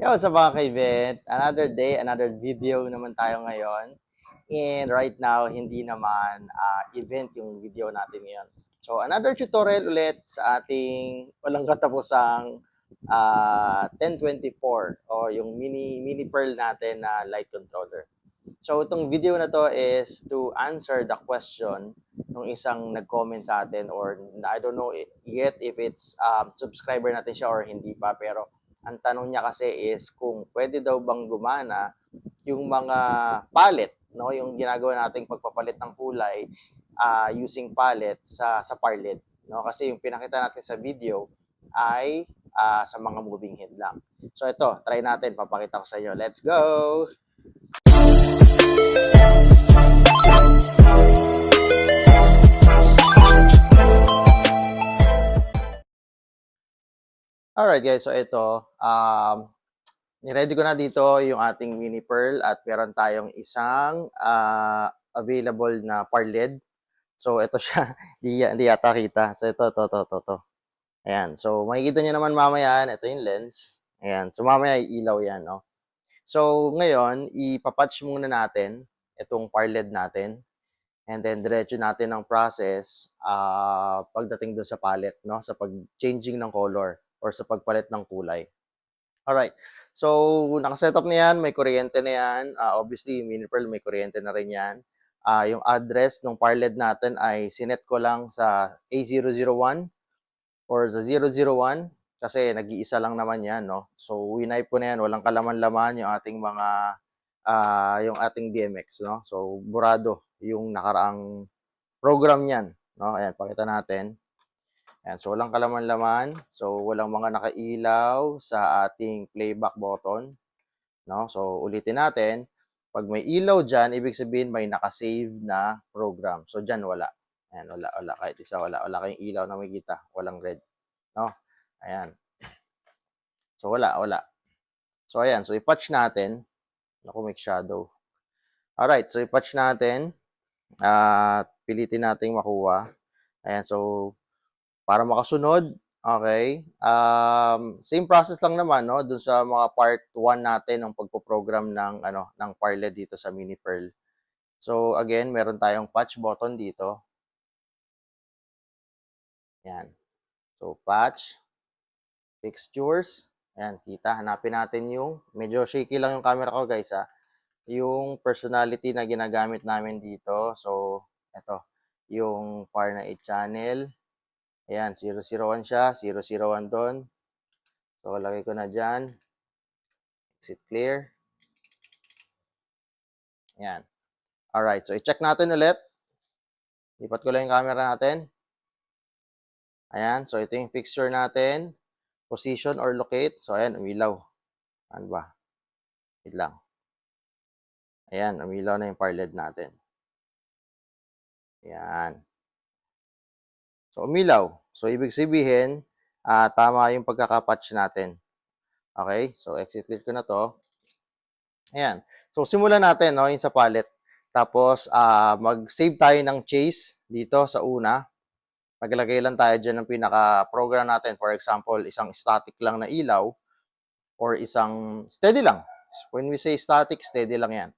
Yo, sa mga ka-event, another day, another video naman tayo ngayon. And right now, hindi naman event yung video natin ngayon. So, another tutorial ulit sa ating walang katapusang 1024 o yung mini pearl natin na light controller. So, itong video na to is to answer the question ng isang nag-comment sa atin, or I don't know yet if it's subscriber natin siya or hindi pa, pero ang tanong niya kasi is kung pwede daw bang gumana yung mga palette, no, yung ginagawa nating pagpapalit ng kulay using palette sa Parled, no, kasi yung pinakita natin sa video ay sa mga moving head lang. So ito, try natin, papakita ko sa inyo. Let's go. Alright guys, so ito, niready ko na dito yung ating mini pearl at meron tayong isang available na Parled. So ito siya, hindi yata kita. So ito. Ayan, so makikita nyo naman mamaya, ito yung lens. Ayan, so mamaya ilaw yan, no? So ngayon, ipapatch muna natin itong Parled natin. And then diretso natin ang process pagdating doon sa palette, no? Sa pag-changing ng color or sa pagpalit ng kulay. Alright. So, nakasetup na yan, may kuryente na yan. Obviously, mini pearl, may kuryente na rin yan. Yung address ng Parled natin ay sinet ko lang sa A001 or sa 001 kasi nag-iisa lang naman yan, no? So, winype ko na yan, walang kalaman-laman yung ating mga, yung ating DMX, no? So, burado yung nakaraang program niyan, no? Ayan, pakita natin. Ayan, so walang kalaman-laman. So, walang mga nakailaw sa ating playback button, no? So, ulitin natin. Pag may ilaw dyan, ibig sabihin may nakasave na program. So, dyan wala. Ayan, wala. Kahit isa wala. Wala kayong ilaw na makikita. Walang red, no? Ayan. So, wala. So, ayan. So, i-patch natin. Naku, make shadow. Alright, so i-patch natin. At pilitin natin makuha. Ayan, so para makasunod, okay, same process lang naman, no, dun sa mga part 1 natin ng pagpo-program ng Parled dito sa mini pearl. So again, meron tayong patch button dito. Yan. So patch, fixtures. Ayan, kita, hanapin natin yung, medyo shaky lang yung camera ko guys yung personality na ginagamit namin dito. So ito, yung par na 8 channel. Ayan, 001 siya, 001 doon. So, lagay ko na dyan. Exit clear. Ayan. Alright, so i-check natin ulit. Lipat ko lang yung camera natin. Ayan, so ito yung fixture natin. Position or locate. So, ayan, umilaw. Ano ba? Wait lang. Ayan, umilaw na yung Parled natin. Ayan. So, umilaw. So, ibig sabihin, tama yung pagkakapatch natin. Okay, so exit clear ko na to. Ayan. So, simulan natin, no, yung sa palette. Tapos, mag-save tayo ng chase dito sa una. Maglagay lang tayo dyan ng pinaka-program natin. For example, isang static lang na ilaw or isang steady lang. When we say static, steady lang yan.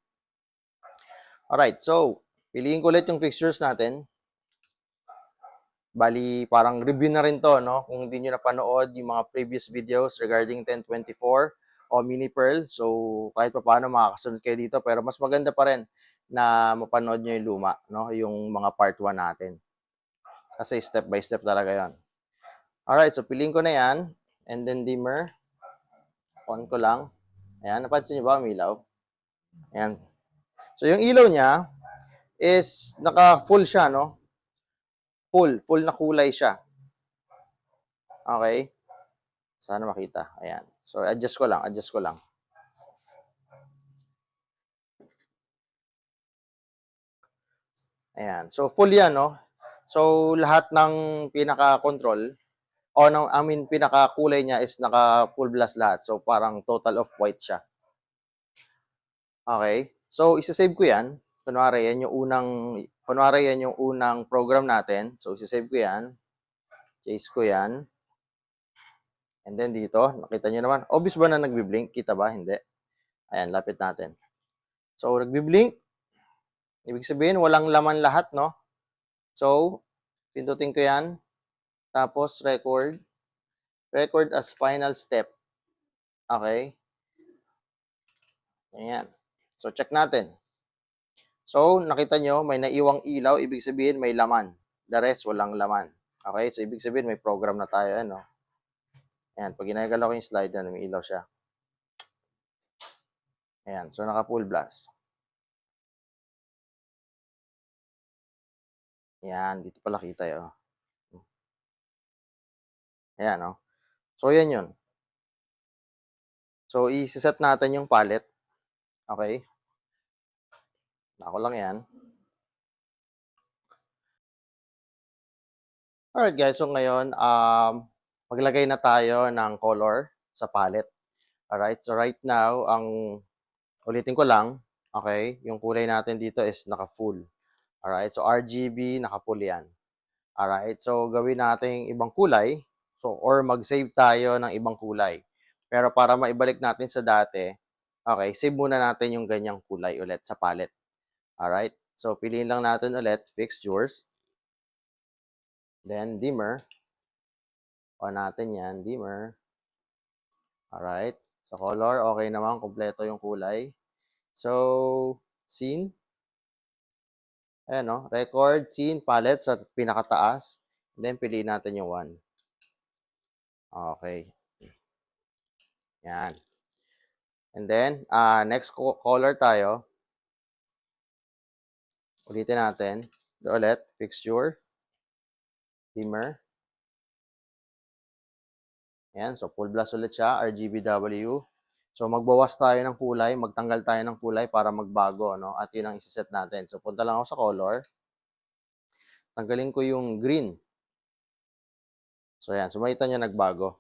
Alright, so, piliin ko ulit yung fixtures natin. Bali, parang review na rin to, no? Kung hindi nyo napanood yung mga previous videos regarding 1024 o mini pearl. So, kahit pa paano makakasunod kayo dito. Pero mas maganda pa rin na mapanood nyo yung luma, no? Yung mga part 1 natin. Kasi step by step talaga yon. Alright, so piliin ko na yan. And then dimmer. On ko lang. Ayan, napansin nyo ba umilaw? Ayan. So, yung ilaw niya is naka-full siya, no? Full na kulay siya. Okay? Sana makita. Ayan. So, adjust ko lang. Ayan. So, full yan, no? So, lahat ng pinaka-control pinaka-kulay niya is naka-full blast lahat. So, parang total of white siya. Okay? So, isa-save ko yan. Kunwari, yan yung unang program natin. So, isa-save ko yan. Chase ko yan. And then dito, nakita nyo naman, obvious ba na nagbi-blink? Kita ba? Hindi. Ayan, lapit natin. So, nagbi-blink. Ibig sabihin, walang laman lahat, no? So, pindutin ko yan. Tapos, record. Record as final step. Okay? Ayan. So, check natin. So, nakita nyo, may naiwang ilaw. Ibig sabihin, may laman. The rest, walang laman. Okay? So, ibig sabihin, may program na tayo. Ano? Ayan. Pag ginagalaw ko yung slide, yan, may ilaw siya. Ayan. So, naka-full blast. Ayan. Dito pala kita yun. Ayan, no? So, yan yun. So, i-set natin yung palette. Okay? Ako lang yan. Alright guys, so ngayon, maglagay na tayo ng color sa palette. Alright, so right now, ulitin ko lang, okay, yung kulay natin dito is naka-full. Alright, so RGB, naka-full yan. Alright, so gawin natin ibang kulay, so or mag-save tayo ng ibang kulay. Pero para maibalik natin sa dati, okay, save muna natin yung ganyang kulay ulit sa palette. Alright, so piliin lang natin ulit, fixtures. Then, dimmer. On natin yan, dimmer. Alright. So, color, okay naman. Kompleto yung kulay. So, scene. Ayan, no? Record, scene, palette sa pinakataas. And then, piliin natin yung 1. Okay. Yan. And then, next color tayo. Ulitin natin. Ulit, fixture. Dimmer. Ayan, so full blast ulit siya, RGBW. So magbawas tayo ng kulay, magtanggal tayo ng kulay para magbago, no? At yun ang isiset natin. So punta lang ako sa color. Tanggalin ko yung green. So ayan, so makita nyo nagbago.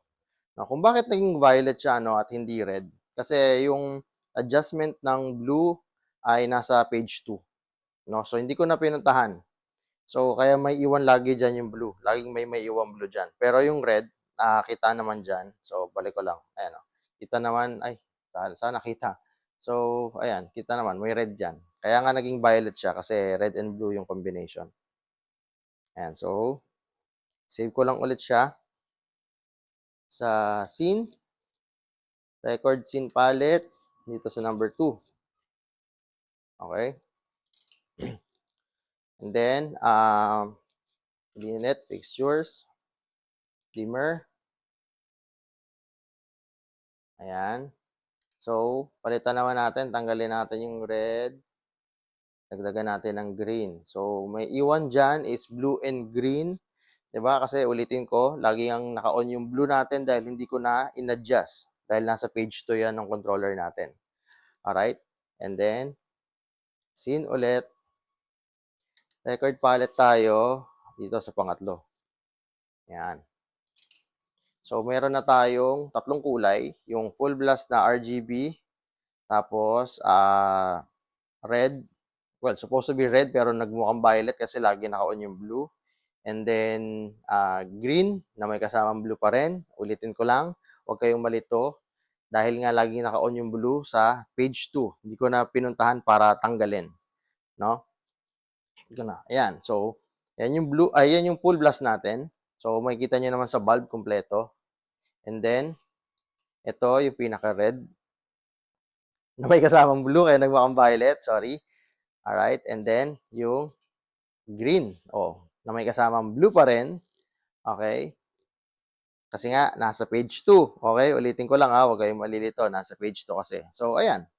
No, kung bakit naging violet siya, no, at hindi red? Kasi yung adjustment ng blue ay nasa page 2. No? So hindi ko na pinuntahan. So kaya may iwan lagi dyan yung blue. Laging may iwan blue dyan. Pero yung red, nakakita naman dyan. So balik ko lang. Ayan, no? Kita naman, ay, sana kita. So, ayan, kita naman, may red dyan. Kaya nga naging violet siya kasi red and blue yung combination. Ayan, so, save ko lang ulit siya sa scene. Record scene palette. Dito sa number 2. Okay. And then, unit, fixtures, dimmer. Ayan. So, palitan naman natin. Tanggalin natin yung red. Dagdagan natin ng green. So, may iwan dyan is blue and green. Diba? Kasi ulitin ko, lagi ang naka-on yung blue natin dahil hindi ko na in-adjust. Dahil nasa page 2 yan ng controller natin. Alright? And then, scene ulit. Record palette tayo dito sa pangatlo. Yan. So, meron na tayong tatlong kulay. Yung full blast na RGB. Tapos, red. Well, supposed to be red pero nagmukhang violet kasi lagi naka-on yung blue. And then, green na may kasamang blue pa rin. Ulitin ko lang, huwag kayong malito. Dahil nga lagi naka-on yung blue sa page 2. Hindi ko na pinuntahan para tanggalin. No? Ito na. Ayan. So, yan yung blue, yan yung full blast natin. So, makikita nyo naman sa bulb kompleto. And then, ito yung pinaka-red. Na may kasamang blue, kaya nagmukhang violet. Sorry. Alright. And then, yung green. Na may kasamang blue pa rin. Okay. Kasi nga, nasa page 2. Okay, ulitin ko lang huwag kayong malilito. Nasa page 2 kasi. So, ayan.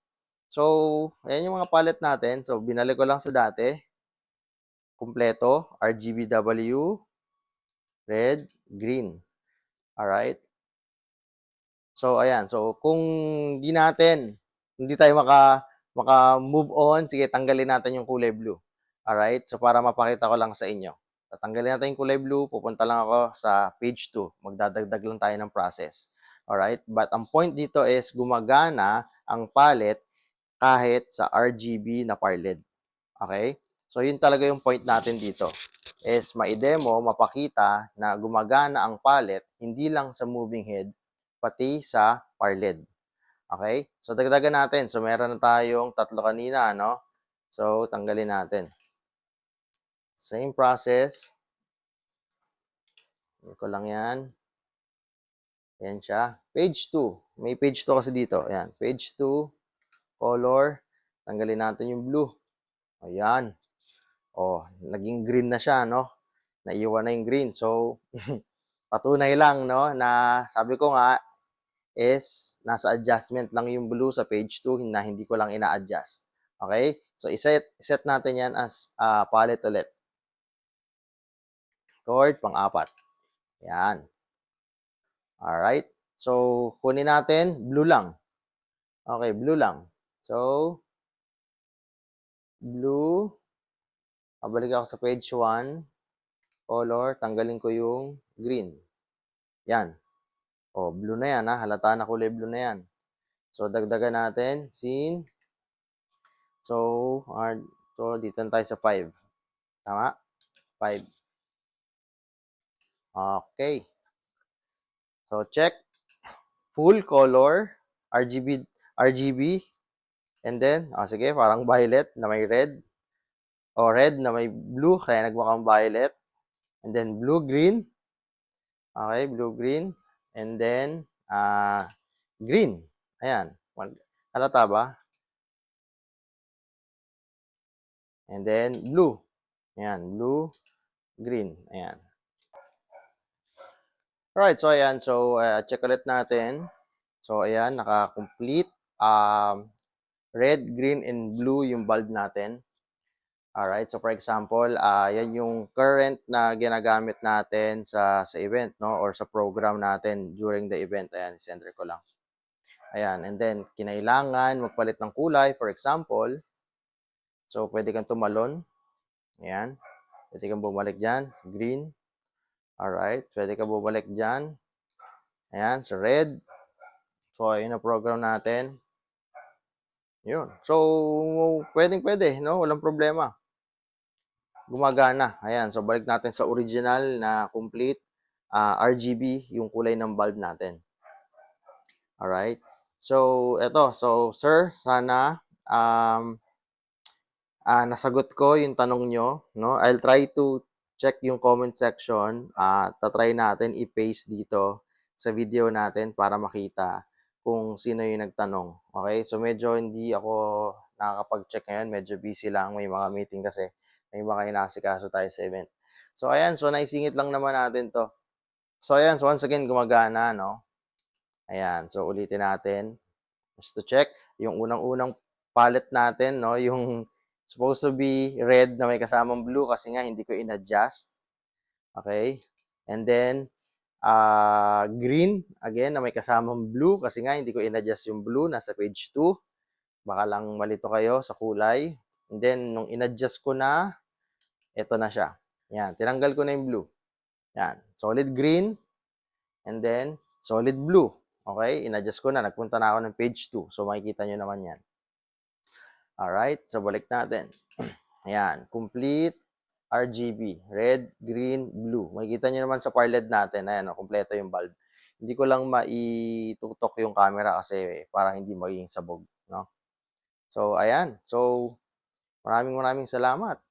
So, ayan yung mga palette natin. So, binalik ko lang sa dati. Kompleto. RGBW, red, green. Alright. So, ayan. So, kung hindi tayo maka-move on, sige, tanggalin natin yung kulay blue. Alright. So, para mapakita ko lang sa inyo. Tatanggalin natin yung kulay blue, pupunta lang ako sa page 2. Magdadagdag lang tayo ng process. Alright? But ang point dito is gumagana ang palette kahit sa RGB na parled. Okay? So, yun talaga yung point natin dito. Is ma-demo, mapakita na gumagana ang palette, hindi lang sa moving head, pati sa parled. Okay? So, dagdagan natin. So, meron na tayong 3 kanina, no? So, tanggalin natin. Same process. Ano ko lang yan. Ayan siya. Page 2. May page 2 kasi dito. Ayan. Page 2. Color. Tanggalin natin yung blue. Ayan. Oh, naging green na siya, no? Naiwan na yung green. So, patunay lang, no? Na sabi ko nga is nasa adjustment lang yung blue sa page 2 na hindi ko lang ina-adjust. Okay? So, iset natin yan as palette ulit. Chord, pang-4. Yan. Alright. So, kunin natin, blue lang. Okay, blue lang. So, blue. Pabalik ako sa page 1. Color, tanggalin ko yung green. Yan. O, blue na yan, ha? Halata na kulay blue na yan. So, dagdagan natin, scene. So, dito na tayo sa 5. Tama? 5. Okay. So, check. Full color, RGB, and then, sige, parang violet na may red. O red na may blue, kaya nagmukhang violet. And then, blue-green. Okay, blue-green. And then, green. Ayan. Halata ba? And then, blue. Ayan, blue, green. Ayan. Alright, so ayan. So, check ulit natin. So, ayan, naka-complete. Red, green, and blue yung bulb natin. Alright, so for example, yan yung current na ginagamit natin sa event, no? Or sa program natin during the event. Ayan, center ko lang. Ayan, and then, kinailangan magpalit ng kulay. For example, so pwede kang tumalon. Ayan, pwede kang bumalik dyan. Green. Alright, pwede kang bumalik dyan. Ayan, so red. So, ayun na program natin. Yun. So, pwede, no? Walang problema. Gumagana. Ayan. So, balik natin sa original na complete RGB, yung kulay ng bulb natin. Alright. So, eto. So, sir, sana nasagot ko yung tanong nyo. No? I'll try to check yung comment section. Tatry natin i-paste dito sa video natin para makita kung sino yung nagtanong. Okay? So, medyo hindi ako nakakapag-check ngayon. Medyo busy lang. May mga meeting kasi. May mga inasikaso tayo sa event. So, ayan. So, naisingit lang naman natin to. So, ayan. So, once again, gumagana, no? Ayan. So, ulitin natin. Just to check. Yung unang-unang palette natin, no? Yung supposed to be red na may kasamang blue kasi nga hindi ko in-adjust. Okay? And then, green, again, na may kasamang blue kasi nga hindi ko in-adjust yung blue. Nasa page 2. Baka lang malito kayo sa kulay. And then, nung in-adjust ko na, ito na siya. Yan, tinanggal ko na yung blue. Yan, solid green, and then solid blue. Okay, in-adjust ko na. Nagpunta na ako ng page 2. So, makikita nyo naman yan. Alright, so balik natin. Ayan, complete RGB. Red, green, blue. Makikita nyo naman sa parled natin. Ayan, kompleto yung bulb. Hindi ko lang maitutok yung camera kasi para hindi maging sabog. No? So, ayan. So, maraming salamat.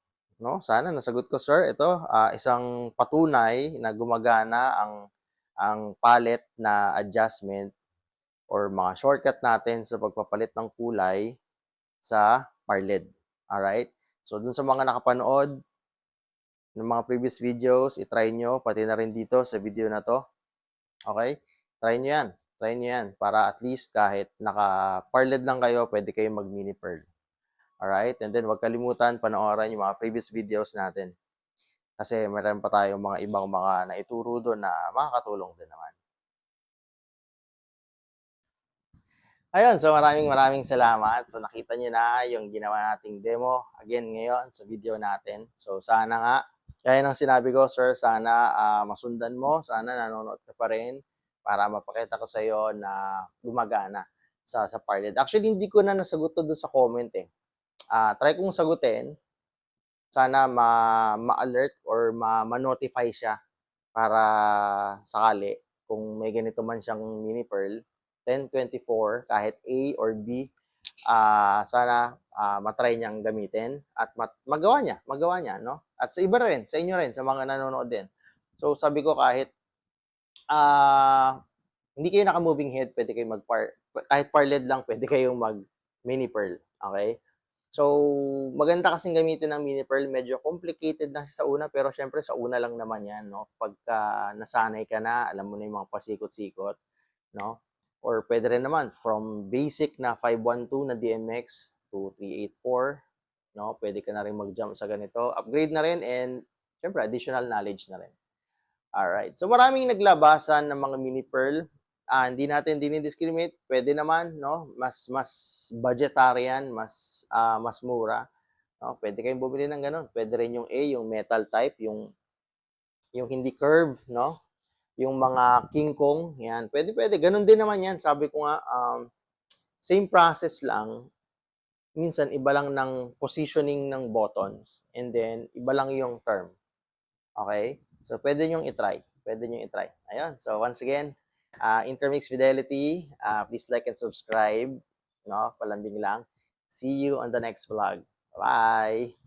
No, sana nasagot ko, sir. Ito, isang patunay na gumagana ang palette na adjustment or mga shortcut natin sa pagpapalit ng kulay sa parled. Alright? So, dun sa mga nakapanood ng mga previous videos, itry nyo, pati na rin dito sa video na to. Okay? Try nyo yan. Try nyo yan para at least kahit naka-parled lang kayo, pwede kayong mag-mini pearl. Alright? And then, huwag kalimutan panoorin yung mga previous videos natin. Kasi meron pa tayong mga ibang mga naituro doon na makakatulong din naman. Ayun, so maraming salamat. So nakita nyo na yung ginawa nating demo again ngayon sa video natin. So sana nga, kaya ng sinabi ko, sir, sana masundan mo, sana nanonood ka pa rin para mapakita ko sa iyo na gumagana sa parled. Actually, hindi ko na nasagot to doon sa comment eh. Try kong sagutin. Sana ma-alert or ma-notify siya para sakali kung may ganito man siyang mini pearl, 1024, kahit A or B, sana matry niyang gamitin at magawa niya, no? At sa iba rin, sa inyo rin, sa mga nanonood din. So, sabi ko kahit hindi kayo naka-moving head, pwede kayo kahit parled lang, pwede kayong mag-mini pearl. Okay? So, maganda kasing gamitin ng mini pearl. Medyo complicated lang siya sa una, pero syempre sa una lang naman yan, no? Pagka nasanay ka na, alam mo na yung mga pasikot-sikot, no? Or pwede rin naman, from basic na 512 na DMX to 384, no? Pwede ka na rin mag-jump sa ganito. Upgrade na rin and syempre additional knowledge na rin. Alright. So maraming naglabasan ng mga mini pearl. Hindi natin dinidiscriminate. Pwede naman, no? Mas budgetarian, mas mura. No? Pwede kayong bumili ng ganun. Pwede rin yung A, yung metal type, yung hindi curve, no? Yung mga king kong, yan. Pwede. Ganun din naman yan. Sabi ko nga, same process lang. Minsan, iba lang ng positioning ng buttons. And then, iba lang yung term. Okay? So, pwede nyong itry. Ayun. So, once again, Intermix Fidelity, please like and subscribe. No? Palambing lang. See you on the next vlog. Bye!